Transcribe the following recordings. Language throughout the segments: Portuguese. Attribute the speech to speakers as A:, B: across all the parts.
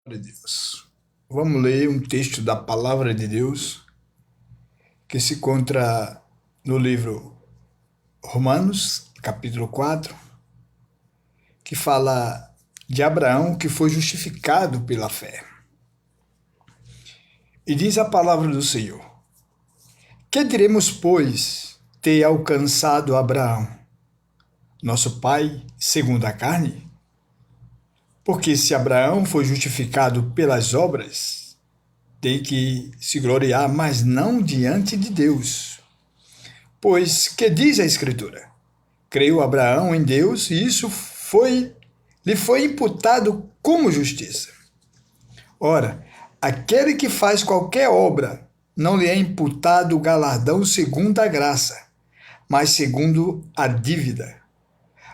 A: De Deus. Vamos ler um texto da Palavra de Deus que se encontra no livro Romanos, capítulo 4, que fala de Abraão que foi justificado pela fé. E diz a palavra do Senhor: Que diremos, pois, ter alcançado Abraão, nosso pai, segundo a carne? Porque se Abraão foi justificado pelas obras, tem que se gloriar, mas não diante de Deus. Pois que diz a Escritura? Creu Abraão em Deus e isso lhe foi imputado como justiça. Ora, aquele que faz qualquer obra não lhe é imputado o galardão segundo a graça, mas segundo a dívida.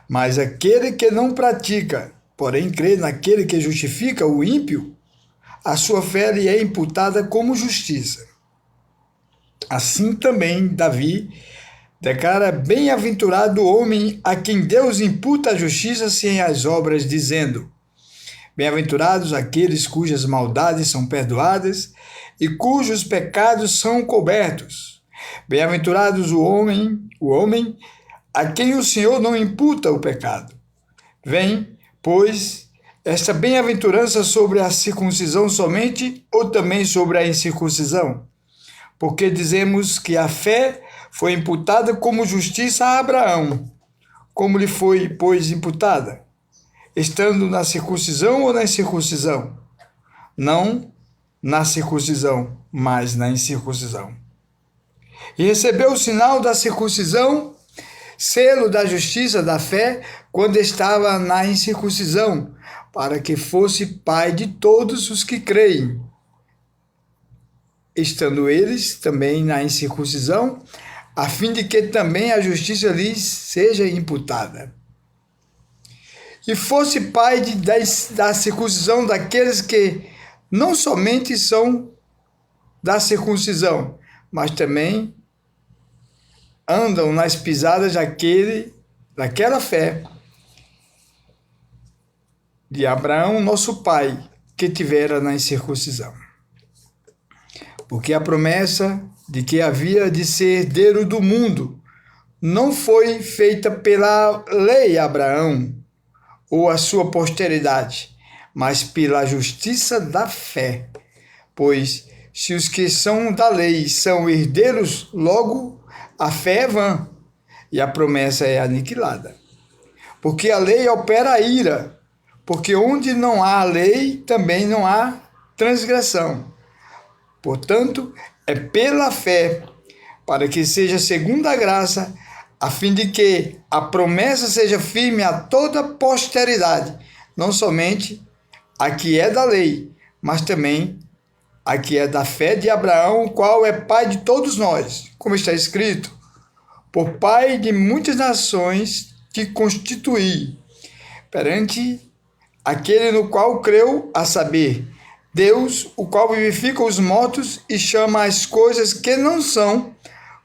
A: Mas aquele que não pratica, porém crê naquele que justifica o ímpio, a sua fé lhe é imputada como justiça. Assim também Davi declara: bem-aventurado o homem a quem Deus imputa a justiça sem as obras, dizendo: bem-aventurados aqueles cujas maldades são perdoadas e cujos pecados são cobertos. Bem-aventurados o homem a quem o Senhor não imputa o pecado. Vem, pois, esta bem-aventurança sobre a circuncisão somente ou também sobre a incircuncisão? Porque dizemos que a fé foi imputada como justiça a Abraão. Como lhe foi, pois, imputada? Estando na circuncisão ou na incircuncisão? Não na circuncisão, mas na incircuncisão. E recebeu o sinal da circuncisão, selo da justiça da fé, quando estava na incircuncisão, para que fosse pai de todos os que creem, estando eles também na incircuncisão, a fim de que também a justiça lhes seja imputada. E fosse pai da circuncisão daqueles que não somente são da circuncisão, mas também andam nas pisadas daquela fé de Abraão, nosso pai, que tivera na incircuncisão. Porque a promessa de que havia de ser herdeiro do mundo não foi feita pela lei a Abraão ou a sua posteridade, mas pela justiça da fé. Pois se os que são da lei são herdeiros, logo a fé é vã e a promessa é aniquilada. Porque a lei opera a ira, porque onde não há lei, também não há transgressão. Portanto, é pela fé, para que seja segundo a graça, a fim de que a promessa seja firme a toda posteridade, não somente a que é da lei, mas também a que é da fé de Abraão, o qual é pai de todos nós, como está escrito: por pai de muitas nações te constituí, perante aquele no qual creu, a saber, Deus, o qual vivifica os mortos e chama as coisas que não são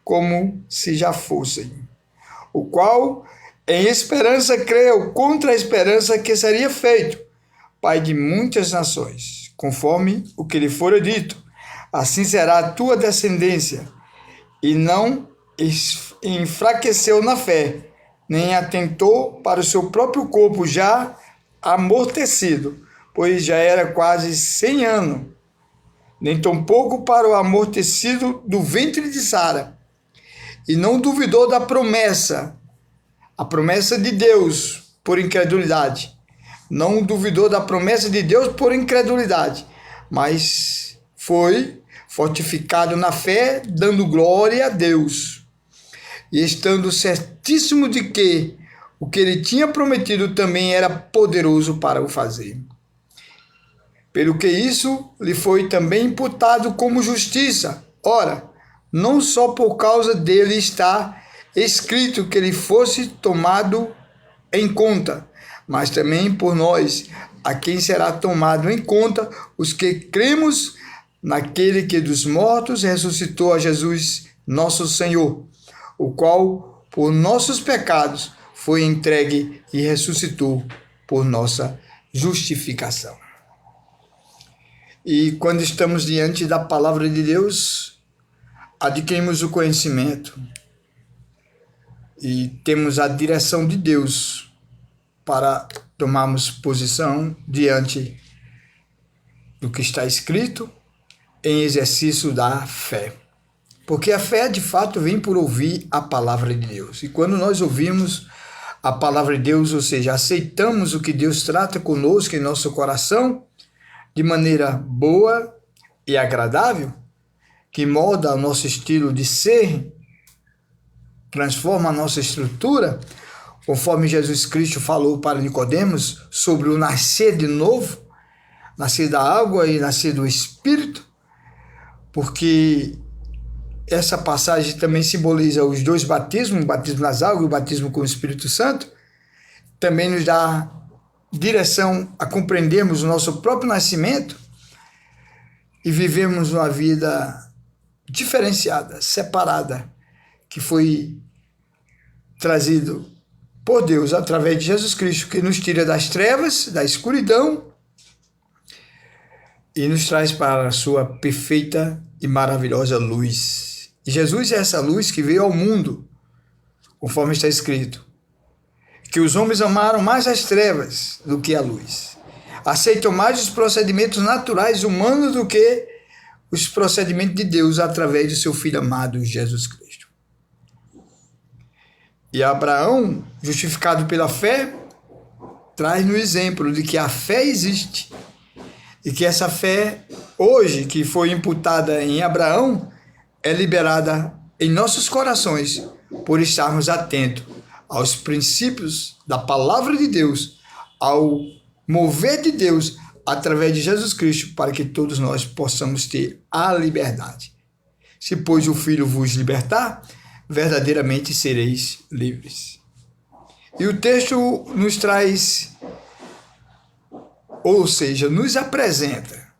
A: como se já fossem. O qual em esperança creu contra a esperança que seria feito, pai de muitas nações, conforme o que lhe fora dito: assim será a tua descendência. E não enfraqueceu na fé, nem atentou para o seu próprio corpo já amortecido, pois já era quase 100 anos, nem tampouco para o amortecido do ventre de Sara. E não duvidou da promessa, a promessa de Deus, por incredulidade. Não duvidou da promessa de Deus por incredulidade, mas foi fortificado na fé, dando glória a Deus. E estando certíssimo de que o que ele tinha prometido também era poderoso para o fazer. Pelo que isso lhe foi também imputado como justiça. Ora, não só por causa dele está escrito que ele fosse tomado em conta, mas também por nós, a quem será tomado em conta os que cremos naquele que dos mortos ressuscitou a Jesus, nosso Senhor, o qual, por nossos pecados, foi entregue e ressuscitou por nossa justificação. E quando estamos diante da palavra de Deus, adquirimos o conhecimento e temos a direção de Deus para tomarmos posição diante do que está escrito em exercício da fé. Porque a fé, de fato, vem por ouvir a palavra de Deus. E quando nós ouvimos a palavra de Deus, ou seja, aceitamos o que Deus trata conosco em nosso coração, de maneira boa e agradável, que molda o nosso estilo de ser, transforma a nossa estrutura, conforme Jesus Cristo falou para Nicodemos sobre o nascer de novo, nascer da água e nascer do Espírito, porque essa passagem também simboliza os dois batismos, o batismo nas águas e o batismo com o Espírito Santo, também nos dá direção a compreendermos o nosso próprio nascimento e vivemos uma vida diferenciada, separada, que foi trazido por Deus através de Jesus Cristo, que nos tira das trevas, da escuridão e nos traz para a sua perfeita e maravilhosa luz. E Jesus é essa luz que veio ao mundo, conforme está escrito, que os homens amaram mais as trevas do que a luz. Aceitam mais os procedimentos naturais humanos do que os procedimentos de Deus através do seu Filho amado, Jesus Cristo. E Abraão, justificado pela fé, traz no exemplo de que a fé existe e que essa fé, hoje, que foi imputada em Abraão, é liberada em nossos corações por estarmos atentos aos princípios da palavra de Deus, ao mover de Deus através de Jesus Cristo, para que todos nós possamos ter a liberdade. Se, pois, o Filho vos libertar, verdadeiramente sereis livres. E o texto nos traz, ou seja, nos apresenta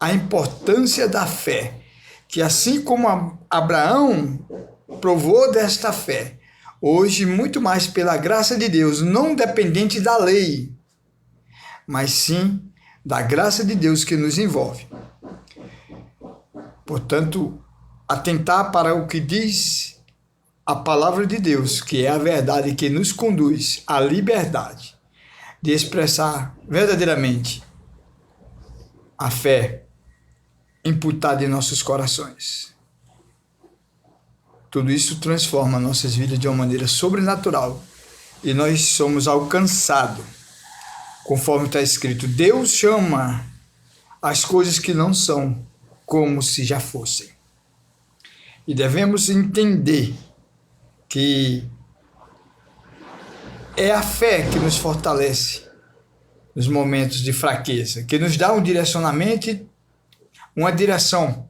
A: a importância da fé, que assim como Abraão provou desta fé, hoje muito mais pela graça de Deus, não dependente da lei, mas sim da graça de Deus que nos envolve. Portanto, atentar para o que diz a palavra de Deus, que é a verdade que nos conduz à liberdade de expressar verdadeiramente a fé imputada em nossos corações. Tudo isso transforma nossas vidas de uma maneira sobrenatural e nós somos alcançados, conforme está escrito. Deus chama as coisas que não são como se já fossem. E devemos entender que é a fé que nos fortalece nos momentos de fraqueza, que nos dá um direcionamento, uma direção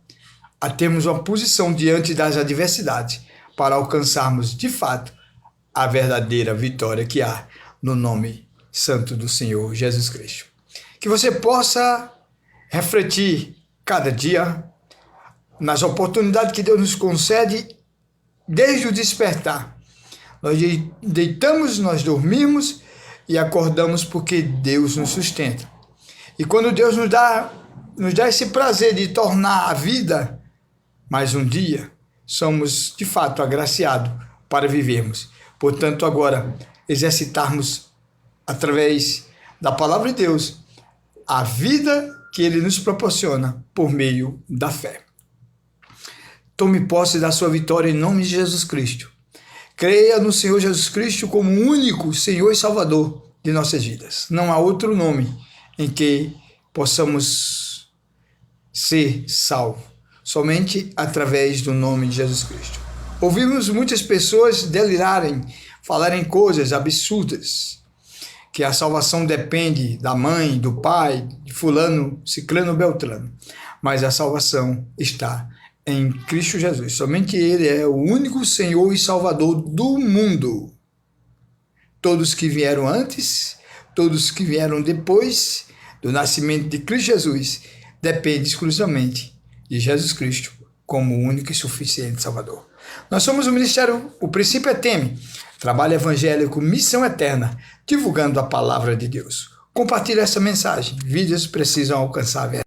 A: a termos uma posição diante das adversidades para alcançarmos de fato a verdadeira vitória que há no nome santo do Senhor Jesus Cristo. Que você possa refletir cada dia nas oportunidades que Deus nos concede desde o despertar. Nós deitamos, nós dormimos e acordamos porque Deus nos sustenta. E quando Deus nos dá esse prazer de tornar a vida mais um dia, somos de fato agraciados para vivermos. Portanto, agora, exercitarmos através da palavra de Deus a vida que Ele nos proporciona por meio da fé. Tome posse da sua vitória em nome de Jesus Cristo. Creia no Senhor Jesus Cristo como o único Senhor e Salvador de nossas vidas. Não há outro nome em que possamos ser salvos, somente através do nome de Jesus Cristo. Ouvimos muitas pessoas delirarem, falarem coisas absurdas, que a salvação depende da mãe, do pai, de fulano, ciclano, beltrano. Mas a salvação está em Cristo Jesus. Somente Ele é o único Senhor e Salvador do mundo. Todos que vieram antes, todos que vieram depois do nascimento de Cristo Jesus, dependem exclusivamente de Jesus Cristo como o único e suficiente Salvador. Nós somos o Ministério O Princípio é Teme, trabalho evangélico, missão eterna, divulgando a palavra de Deus. Compartilhe essa mensagem. Vídeos precisam alcançar a verdade.